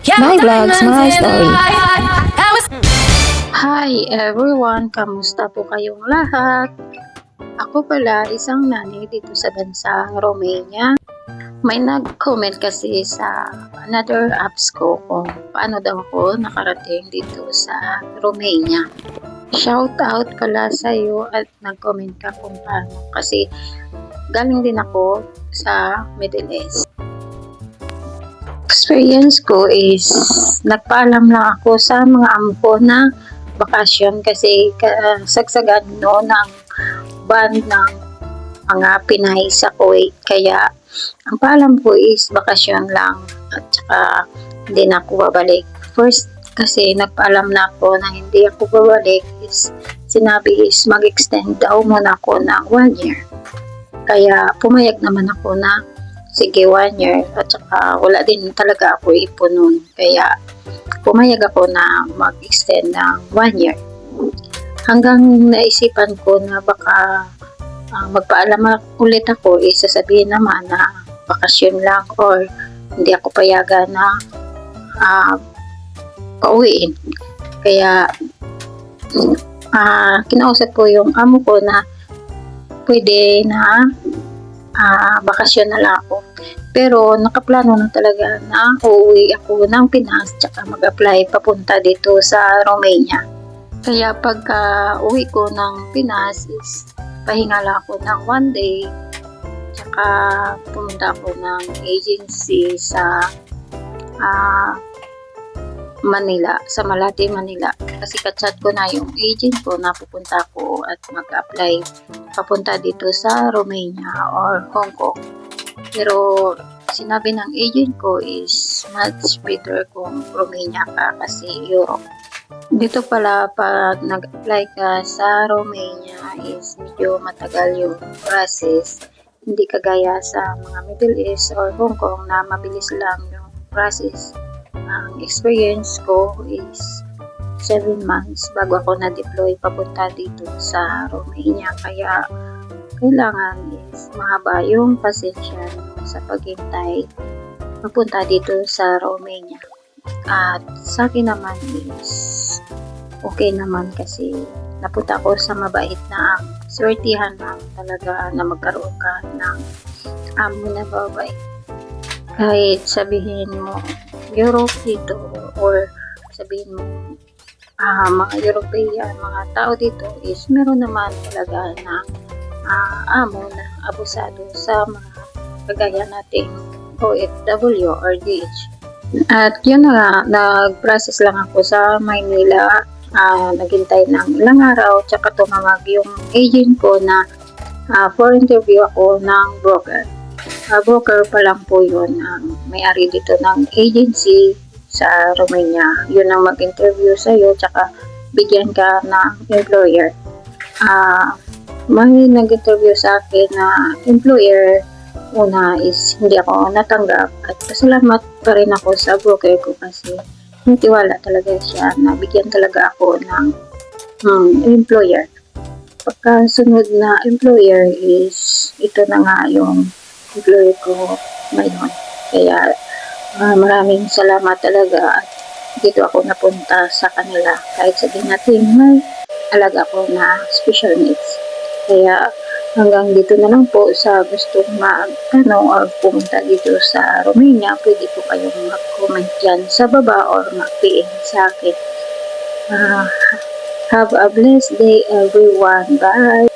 My vlogs, my story. Hi everyone! Kamusta po kayong lahat? Ako pala isang nanay dito sa bansang Romania. May nag-comment kasi sa another apps ko kung paano daw ako nakarating dito sa Romania. Shout out pala sa iyo at nag-comment ka kung paano kasi galing din ako sa Middle East. Experience ko is nagpaalam lang ako sa mga amo ko na bakasyon kasi sagsagan no ng ban ng mga Pinay sa Kuwait. Kaya ang paalam ko is bakasyon lang at saka hindi na ako babalik. First kasi nagpaalam na ako na hindi ako babalik is sinabi is mag-extend daw muna ako ng 1 year. Kaya pumayag naman ako na sige 1 year at saka wala din talaga ako ipon nun. Kaya pumayag ako na mag-extend ng 1 year. Hanggang naisipan ko na baka magpaalam ulit ako, sasabihin naman na bakasyon lang or hindi ako payagan na pauwiin. Kaya kinausap ko yung amo ko na pwede na bakasyon na lang ako. Pero nakaplano na talaga na uuwi ako ng Pinas tsaka mag-apply papunta dito sa Romania. Kaya pagka uwi ko ng Pinas is pahinga lang ako ng 1 day tsaka pumunta ako ng agency sa Manila, sa Malate, Manila. Kasi kachat ko na yung agent ko na pupunta ko at mag-apply papunta dito sa Romania or Hong Kong. Pero sinabi ng agent ko is much better kung Romania ka kasi Europe. Dito pala pag nag-apply ka sa Romania is medyo matagal yung process. Hindi kagaya sa mga Middle East or Hong Kong na mabilis lang yung process. Ang experience ko is 7 months bago ako na-deploy papunta dito sa Romania. Kaya kailangan is mahaba yung pasensya sa paghintay papunta dito sa Romania. At sa akin naman is okay naman kasi napunta ako sa mabait na swertihan lang talaga na magkaroon ka ng amo na babae. Kahit sabihin mo Europe dito or sabihin mo mga European, mga tao dito is meron naman talaga na amo na abusado sa mga kagaya nating OFW or DH. At yun na nag-process lang ako sa Maynila, naghintay ng ilang araw tsaka tumawag yung agent ko na for interview ako ng broker. Broker pa lang po yun ang may-ari dito ng agency sa Romania. Yun ang mag-interview sa'yo tsaka bigyan ka ng employer. May nag-interview sa akin na employer. Una is hindi ako natanggap at pasalamat pa rin ako sa broker ko kasi nitiwala talaga siya na bigyan talaga ako ng employer. Pagkasunod na employer is ito na nga yung employer ko ngayon. Kaya maraming salamat talaga at dito ako napunta sa kanila kahit sabihin natin may alaga ko na special needs. Kaya hanggang dito na lang po sa gustong or pumunta dito sa Romania, pwede po kayong mag-comment dyan sa baba or mag-PM sa akin. Have a blessed day everyone. Bye!